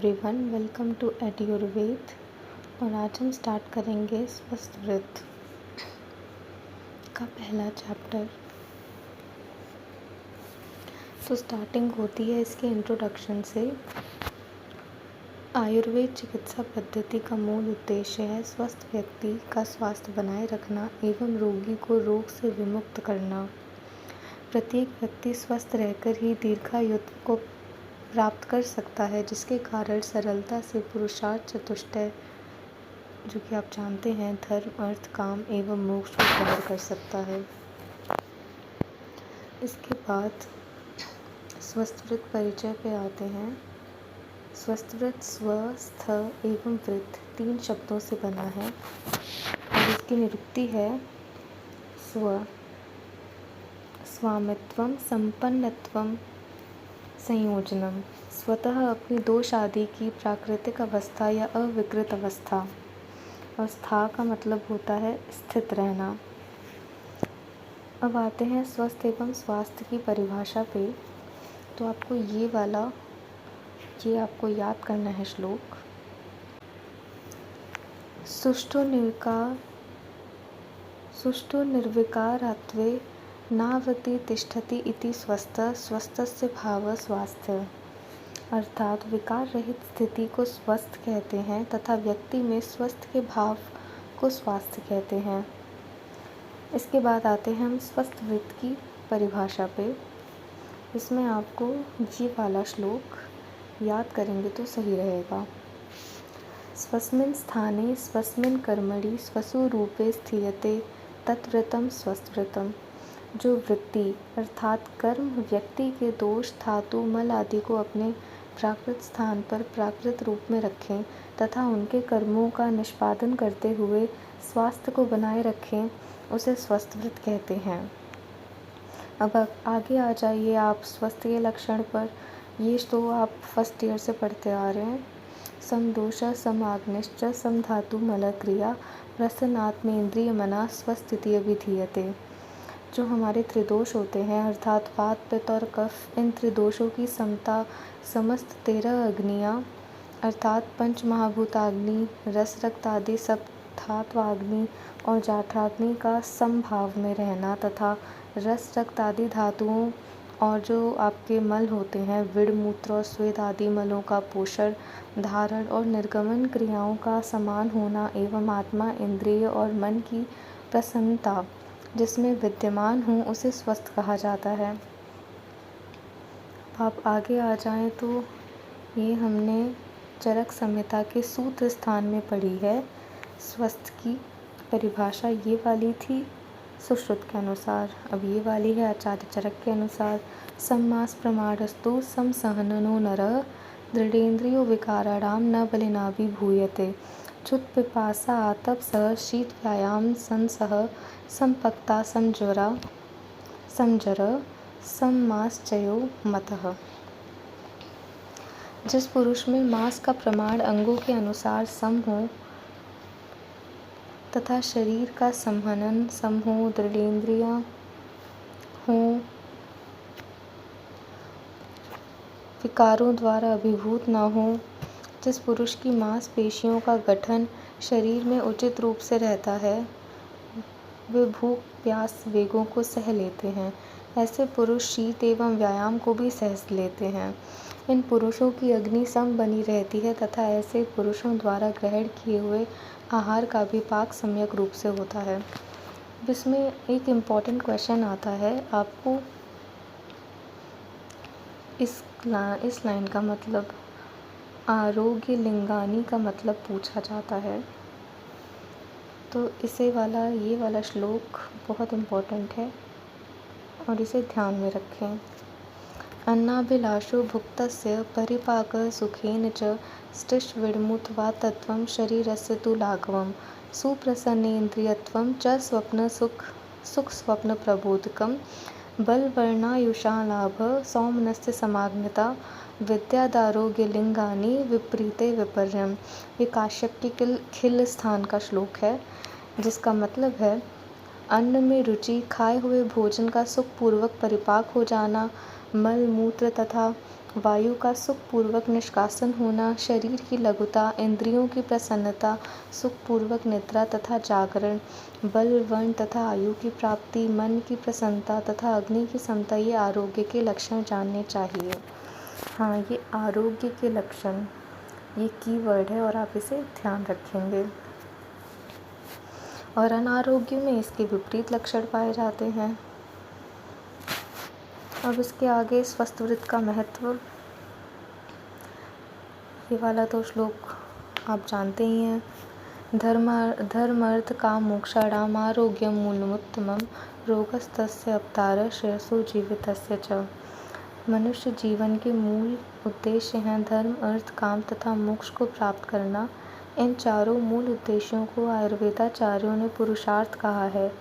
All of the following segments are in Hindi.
Everyone, welcome to एडयुर्वेद। और आज हम स्टार्ट करेंगे स्वस्थ व्रत का पहला चैप्टर। तो स्टार्टिंग होती है इसके इंट्रोडक्शन से। आयुर्वेद चिकित्सा पद्धति का मूल उद्देश्य है स्वस्थ व्यक्ति का स्वास्थ्य बनाए रखना एवं रोगी को रोग से विमुक्त करना। प्रत्येक व्यक्ति स्वस्थ रहकर ही दीर्घायु को प्राप्त कर सकता है, जिसके कारण सरलता से पुरुषार्थ चतुष्टय, जो कि आप जानते हैं, धर्म, अर्थ, काम एवं मोक्ष को ग्रहण कर सकता है। इसके बाद स्वस्थ व्रत परिचय पे आते हैं। स्वस्थ व्रत स्व, स्थ एवं व्रत 3 शब्दों से बना है और इसकी निरुक्ति है स्व, स्वामित्वम, संपन्नत्वम, संयोजनम। स्वतः अपनी दोष आदि की प्राकृतिक अवस्था या अविकृत अवस्था। और स्था का मतलब होता है स्थित रहना। अब आते हैं स्वस्थ एवं स्वास्थ्य की परिभाषा पे। तो आपको ये आपको याद करना है श्लोक। सुष्ठु निर्विकारत्वे नावति तिष्ठति इति स्वस्थस्य भाव स्वास्थ्य। अर्थात विकार रहित स्थिति को स्वस्थ कहते हैं तथा व्यक्ति में स्वस्थ के भाव को स्वास्थ्य कहते हैं। इसके बाद आते हैं हम स्वस्थ व्रत की परिभाषा पे। इसमें आपको ये वाला श्लोक याद करेंगे तो सही रहेगा। स्वस्मिन् स्थाने स्वस्मिन् कर्मणि स्वसु रूपे स्थियते तद्व्रतम स्वस्थ व्रतम। जो वृत्ति अर्थात कर्म व्यक्ति के दोष, धातु, मल आदि को अपने प्राकृत स्थान पर प्राकृत रूप में रखें तथा उनके कर्मों का निष्पादन करते हुए स्वास्थ्य को बनाए रखें, उसे स्वस्थ व्रत कहते हैं। अब आगे आ जाइए आप स्वस्थ के लक्षण पर। ये तो आप फर्स्ट ईयर से पढ़ते आ रहे हैं। समदोष, समाग्निश्च, समधातु मल क्रिया, प्रसन्नात्मेन्द्रिय मना स्वस्थिति अभिधीयते। जो हमारे त्रिदोष होते हैं अर्थात वात, पित्त और कफ, इन त्रिदोषों की समता समस्त 13 अग्नियाँ अर्थात पंच महाभूताग्नि, रस, रक्त आदि सप्तात्वाग्नि और जाठराग्नि का समभाव में रहना तथा रस, रक्त आदि धातुओं और जो आपके मल होते हैं विड़, मूत्र और स्वेद आदि मलों का पोषण, धारण और निर्गमन क्रियाओं का समान होना एवं आत्मा, इंद्रिय और मन की प्रसन्नता जिसमें विद्यमान हो, उसे स्वस्थ कहा जाता है। आप आगे आ जाएं तो ये हमने चरक संहिता के सूत्र स्थान में पढ़ी है। स्वस्थ की परिभाषा ये वाली थी सुश्रुत के अनुसार। अब ये वाली है आचार्य चरक के अनुसार। सम्मास प्रमाणस्तु समसहननो नरः दृढ़ेन्द्रियो विकाराणाम न बलिनाभिभूयते। चुत पिपासा आतप सह शीत व्यायाम संसह संपक्ता समजर सम्मासचयो मतः। जिस पुरुष में मास का प्रमाण अंगों के अनुसार सम हो तथा शरीर का संहनन सम हो, दृढ़ेन्द्रियां हों, विकारों द्वारा अभिभूत न हो, जिस पुरुष की मांसपेशियों का गठन शरीर में उचित रूप से रहता है, वे भूख, प्यास, वेगों को सह लेते हैं। ऐसे पुरुष शीत एवं व्यायाम को भी सह लेते हैं। इन पुरुषों की अग्नि सम बनी रहती है तथा ऐसे पुरुषों द्वारा ग्रहण किए हुए आहार का भी पाक सम्यक रूप से होता है। इसमें एक इम्पॉर्टेंट क्वेश्चन आता है आपको इस लाइन का मतलब आरोग्य लिंगानी का मतलब पूछा जाता है। तो ये वाला श्लोक बहुत इम्पोर्टेंट है और इसे ध्यान में रखें। अन्नाभिलाषो भुक्तस्य परिपाकः सुखेन च स्टिष्ट विडमुथ वा तत्त्वं शरीरस्य तु लाघवं सुप्रसन्नेन्द्रियत्वं च सुख स्वप्न प्रबोधकं बलवर्णायुषालाभ सौमनस्य समाग्नता विद्यादारोग्य लिंगानि विपरीते विपर्यम। ये काश्यप के खिल स्थान का श्लोक है, जिसका मतलब है अन्न में रुचि, खाए हुए भोजन का सुखपूर्वक परिपाक हो जाना, मल मूत्र तथा वायु का सुखपूर्वक निष्कासन होना, शरीर की लघुता, इंद्रियों की प्रसन्नता, सुखपूर्वक निद्रा तथा जागरण, बल वर्ण तथा आयु की प्राप्ति, मन की प्रसन्नता तथा अग्नि की समता, ये आरोग्य के लक्षण जानने चाहिए। हाँ, ये आरोग्य के लक्षण, ये कीवर्ड है और आप इसे ध्यान रखेंगे। और अनारोग्य में इसके विपरीत लक्षण पाए जाते हैं। अब इसके आगे स्वस्थ वृत्त का महत्व, ये वाला तो श्लोक आप जानते ही हैं। धर्मार्थ काम मोक्षाणाम आरोग्यम मूलमुत्तमम् रोगस्तस्य अवतार श्रेयसो जीवितस्य च। मनुष्य जीवन के मूल उद्देश्य हैं धर्म, अर्थ, काम तथा मोक्ष को प्राप्त करना। इन चारों मूल उद्देश्यों को आयुर्वेदाचार्यों ने पुरुषार्थ कहा है।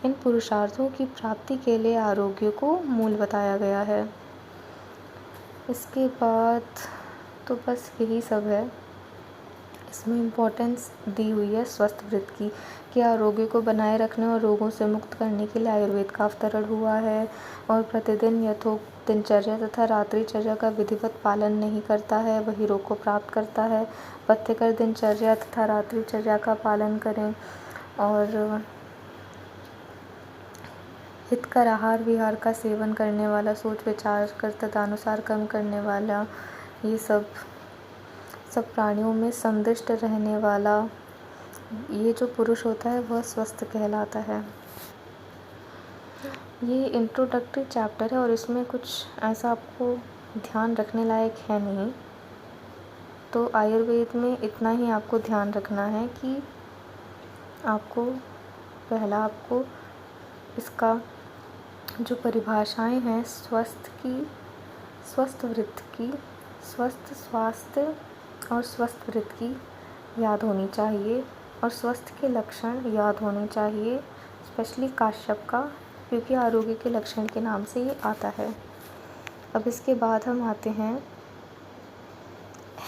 इन पुरुषार्थों की प्राप्ति के लिए आरोग्य को मूल बताया गया है। इसके बाद तो बस यही सब है। इसमें इम्पोर्टेंस दी हुई है स्वस्थ वृत्त की, कि आरोग्य को बनाए रखने और रोगों से मुक्त करने के लिए आयुर्वेद का अवतरण हुआ है। और प्रतिदिन यथोक्त दिनचर्या तथा रात्रिचर्या का विधिवत पालन नहीं करता है, वही रोग को प्राप्त करता है। पथ्यकर दिनचर्या तथा रात्रिचर्या का पालन करें और हितकर आहार विहार का सेवन करने वाला, सोच विचार कर तदनुसार कर्म करने वाला, ये सब प्राणियों में संतुष्ट रहने वाला, ये जो पुरुष होता है वह स्वस्थ कहलाता है। ये इंट्रोडक्टरी चैप्टर है और इसमें कुछ ऐसा आपको ध्यान रखने लायक है नहीं। तो आयुर्वेद में इतना ही आपको ध्यान रखना है कि आपको इसका जो परिभाषाएं हैं स्वस्थ वृत्त की, स्वस्थ स्वास्थ्य और स्वस्थ वृत्त की याद होनी चाहिए और स्वस्थ के लक्षण याद होने चाहिए, स्पेशली काश्यप का, क्योंकि आरोग्य के लक्षण के नाम से ये आता है। अब इसके बाद हम आते हैं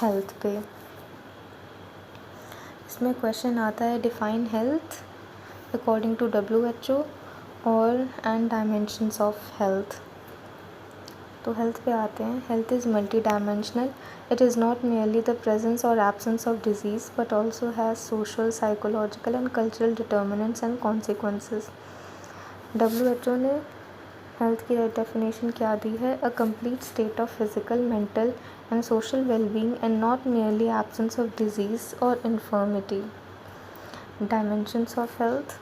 हेल्थ पे। इसमें क्वेश्चन आता है define health according to WHO और एंड डायमेंशंस ऑफ हेल्थ। तो हेल्थ पे आते हैं। Health is multi dimensional. It is not merely the presence or absence of disease but also has social, psychological and cultural determinants and consequences. WHO ने हेल्थ की डेफिनेशन क्या दी है? A complete state of physical, mental and social wellbeing and not merely absence of disease or infirmity. Dimensions of health: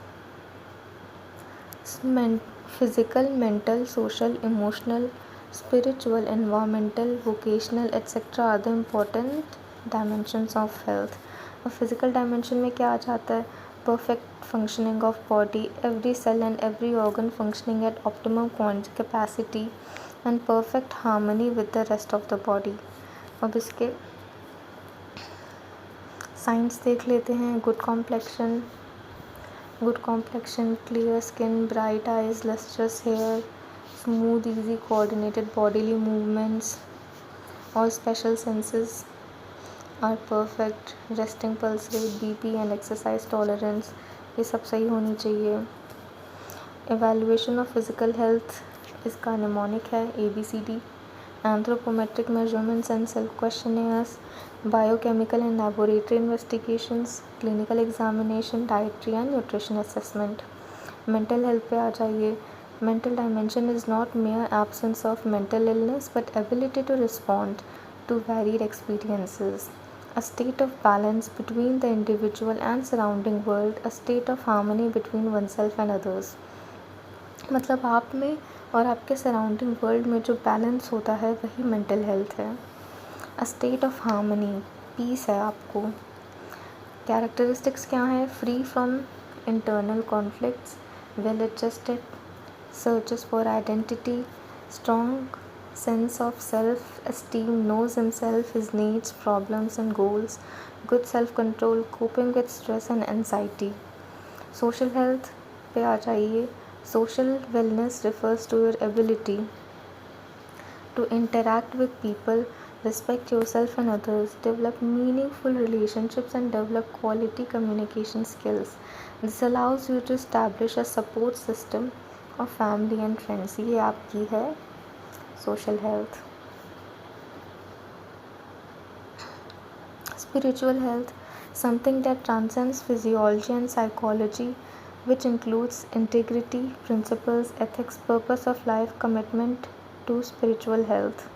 physical, mental, social, emotional, spiritual, environmental, vocational, etc. are the important dimensions of health. और physical dimension में क्या आ जाता है? Perfect functioning of body, every cell and every organ functioning at optimum capacity and perfect harmony with the rest of the body. अब इसके साइंस देख लेते हैं। Good complexion, clear skin, bright eyes, lustrous hair, smooth, easy, coordinated bodily movements, all special senses are perfect, resting pulse rate, BP and exercise tolerance, ये सब सही होनी चाहिए। Evaluation of physical health इसका निमोनिक है ABCD, anthropometric measurements and self-questionnaires, biochemical and laboratory investigations, clinical examination, dietary and nutrition assessment. Mental health पे आ जाइए। Mental dimension is not mere absence of mental illness but ability to respond to varied experiences, a state of balance between the individual and surrounding world, a state of harmony between oneself and others. मतलब आप में और आपके सराउंडिंग वर्ल्ड में जो बैलेंस होता है वही मेंटल हेल्थ है। A state of harmony, peace है आपको। कैरेक्टरिस्टिक्स क्या है? Free from internal conflicts, well adjusted, searches for identity, strong sense of self-esteem, knows himself, his needs, problems and goals, good self-control, coping with stress and anxiety. Social health पे आ जाइए। Social wellness refers to your ability to interact with people, respect yourself and others, develop meaningful relationships and develop quality communication skills. This allows you to establish a support system of family and friends. ये आपकी है social health. Spiritual health, something that transcends physiology and psychology, which includes integrity, principles, ethics, purpose of life, commitment to spiritual health.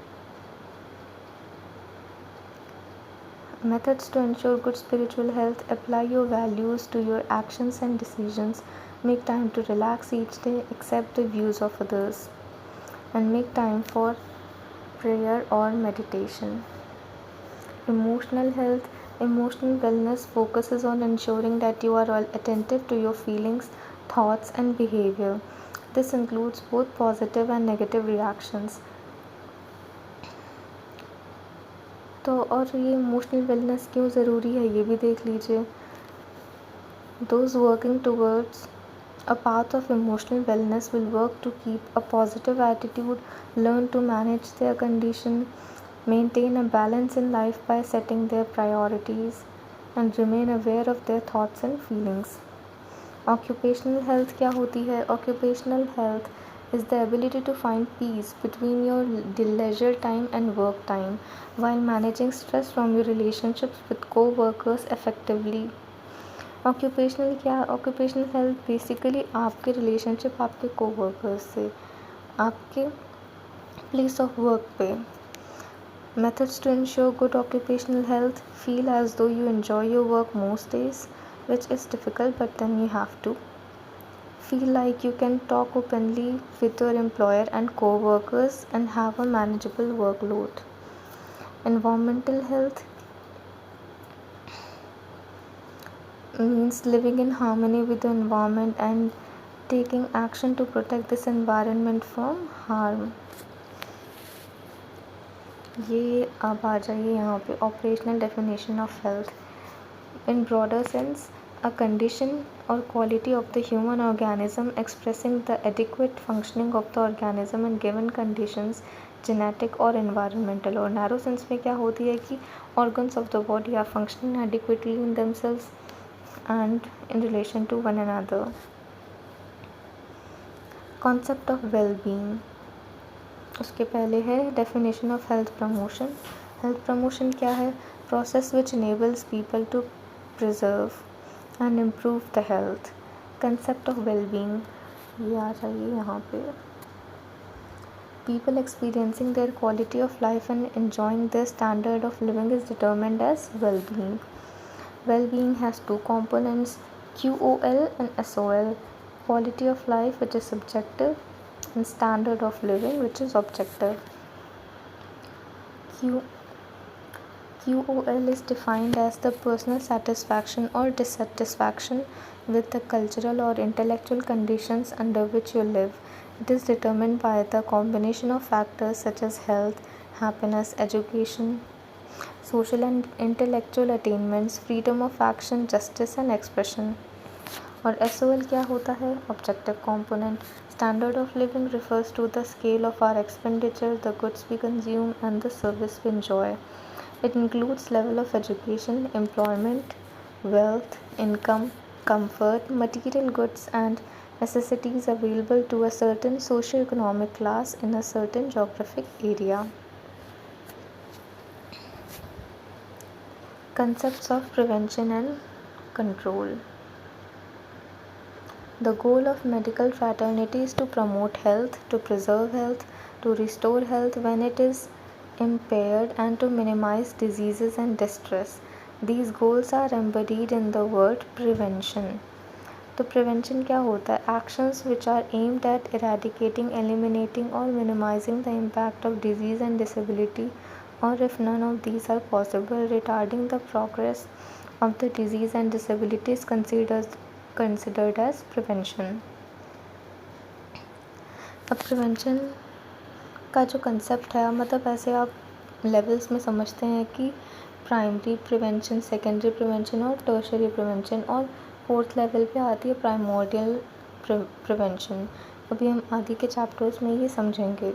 Methods to ensure good spiritual health: apply your values to your actions and decisions, make time to relax each day, accept the views of others, and make time for prayer or meditation. Emotional health, emotional wellness focuses on ensuring that you are all attentive to your feelings, thoughts, and behavior. This includes both positive and negative reactions. तो और ये इमोशनल वेलनेस क्यों ज़रूरी है ये भी देख लीजिए. Those working towards a path of emotional wellness will work to keep a positive attitude, learn to manage their condition, maintain a balance in life by setting their priorities, and remain aware of their thoughts and feelings. Occupational health क्या होती है? Occupational health is the ability to find peace between your leisure time and work time while managing stress from your relationships with co-workers effectively. Occupational क्या? ऑक्यूपेशनल हेल्थ बेसिकली आपके रिलेशनशिप आपके कोवर्कर्स से, आपके प्लेस ऑफ वर्क पे. Methods to ensure good occupational health: feel as though you enjoy your work most days, which is difficult, but then you have to. Feel like you can talk openly with your employer and co-workers and have a manageable workload. Environmental health means living in harmony with the environment and taking action to protect this environment from harm. ये अब आ जाइए यहाँ पे operational definition of health. In broader sense, a condition or quality of the human organism expressing the adequate functioning of the organism in given conditions, genetic or environmental. और narrow sense में क्या होती है कि organs of the body are functioning adequately in themselves and in relation to one another. Concept of well-being. उसके पहले है definition of health promotion. Health promotion क्या है? Process which enables people to preserve and improve the health. Concept of wellbeing, ये आ जाइए यहाँ पे. People experiencing their quality of life and enjoying their standard of living is determined as well-being. Well-being has two components, QOL and SOL. Quality of life, which is subjective, and standard of living, which is objective. QOL is defined as the personal satisfaction or dissatisfaction with the cultural or intellectual conditions under which you live. It is determined by the combination of factors such as health, happiness, education, social and intellectual attainments, freedom of action, justice and expression. और SOL क्या होता है? Objective component. Standard of living refers to the scale of our expenditure, the goods we consume and the service we enjoy. It includes level of education, employment, wealth, income, comfort, material goods and necessities available to a certain socio-economic class in a certain geographic area. Concepts of prevention and control. The goal of medical fraternity is to promote health, to preserve health, to restore health when it is impaired, and to minimize diseases and distress. These goals are embodied in the word prevention. तो prevention क्या होता है? Actions which are aimed at eradicating, eliminating or minimizing the impact of disease and disability, or if none of these are possible, retarding the progress of the disease and disability is considered as prevention. अब प्रिवेंशन का जो कंसेप्ट है, मतलब ऐसे आप लेवल्स में समझते हैं कि प्राइमरी प्रिवेंशन, सेकेंडरी प्रिवेंशन और टर्शरी प्रिवेंशन, और फोर्थ लेवल पे आती है प्राइमोर्डियल प्रिवेंशन. अभी हम आगे के चैप्टर्स में ये समझेंगे.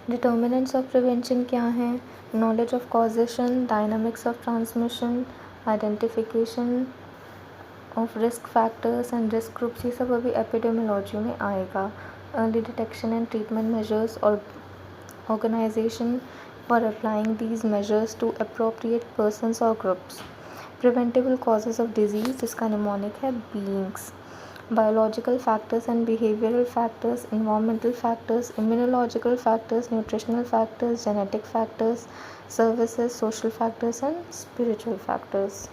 डिटर्मिनेंट्स ऑफ प्रिवेंशन क्या हैं? Knowledge of causation, dynamics of transmission, identification of risk factors and risk groups, ये सब अभी एपिडेमियोलॉजी में आएगा. Early detection and treatment measures और organisation for applying these measures to appropriate persons और groups. Preventable causes of disease, जिसका निमोनिक है beings. Biological factors and behavioural factors, environmental factors, immunological factors, nutritional factors, genetic factors, services, social factors and spiritual factors.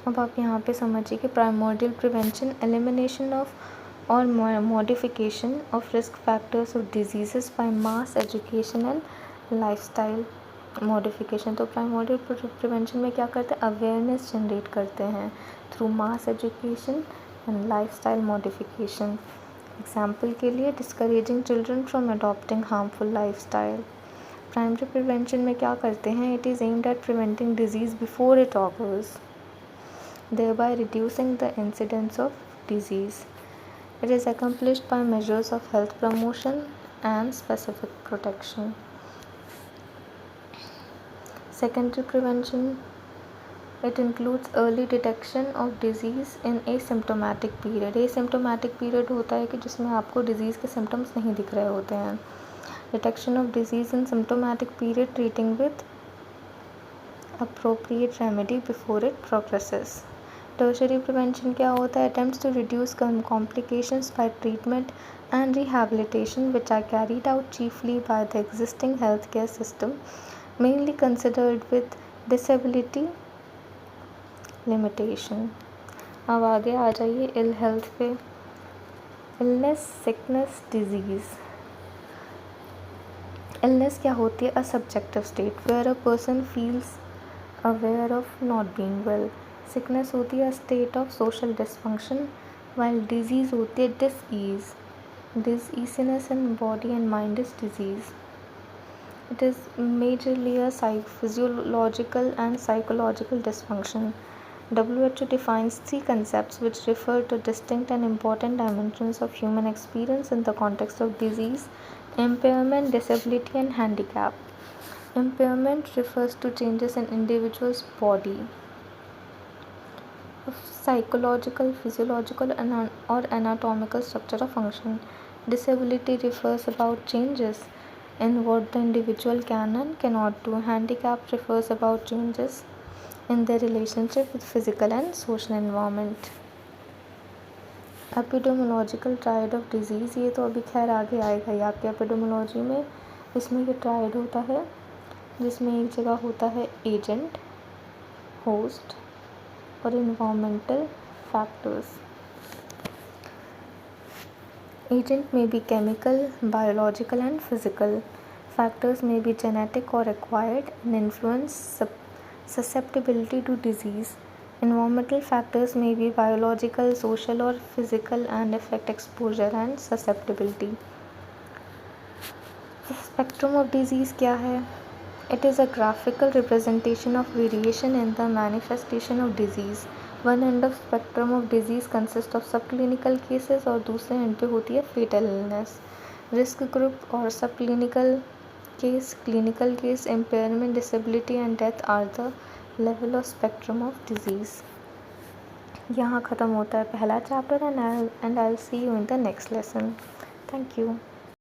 अब आप यहाँ पे समझिए कि प्राइमोर्डियल प्रिवेंशन, एलिमिनेशन ऑफ और modification of risk factors of diseases by mass education and lifestyle modification. तो प्राइमोर्डियल प्रिवेंशन में क्या करते हैं, अवेयरनेस जनरेट करते हैं through mass education and lifestyle modification. Example के लिए discouraging children from adopting harmful lifestyle. Primary prevention में क्या करते हैं, it is aimed at preventing disease before it occurs, thereby reducing the incidence of disease. It is accomplished by measures of health promotion and specific protection. Secondary prevention, it includes early detection of disease in asymptomatic period. Asymptomatic period होता है कि जिसमें आपको disease के symptoms नहीं दिख रहे होते हैं. Detection of disease in symptomatic period, treating with appropriate remedy before it progresses. Tertiary prevention क्या होता है, attempts to reduce complications by treatment and rehabilitation which are carried out chiefly by the existing healthcare system, mainly considered with disability limitation. अब आगे आ जाइए ill health पे. illness, sickness, disease. illness क्या होती है, a subjective state where a person feels aware of not being well. Sickness होती है state of social dysfunction, while disease होती है disease. Diseasiness in body and mind is disease. It is majorly a physiological and psychological dysfunction. WHO defines three concepts which refer to distinct and important dimensions of human experience in the context of disease: impairment, disability, and handicap. Impairment refers to changes in individual's body, psychological, physiological, or anatomical structure or function. Disability refers about changes in what the individual can and cannot do. Handicap refers about changes in their relationship with physical and social environment. Epidemiological triad of disease, ये तो अभी खैर आगे आएगा ही आपके एपिडेमियोलॉजी में. इसमें ये ट्रायड होता है जिसमें एक जगह होता है एजेंट, होस्ट और environmental factors. Agent may be chemical, biological and physical. Factors may be genetic or acquired and influence susceptibility to disease. Environmental factors may be biological, social or physical and affect exposure and susceptibility. Spectrum of disease क्या है? It is a graphical representation of variation in the manifestation of disease. One end of spectrum of disease consists of subclinical cases और दूसरे end पे होती है fatal illness. Risk group और subclinical case, clinical case, impairment, disability and death are the level of spectrum of disease. यहाँ ख़त्म होता है पहला chapter and I'll see you in the next lesson. Thank you.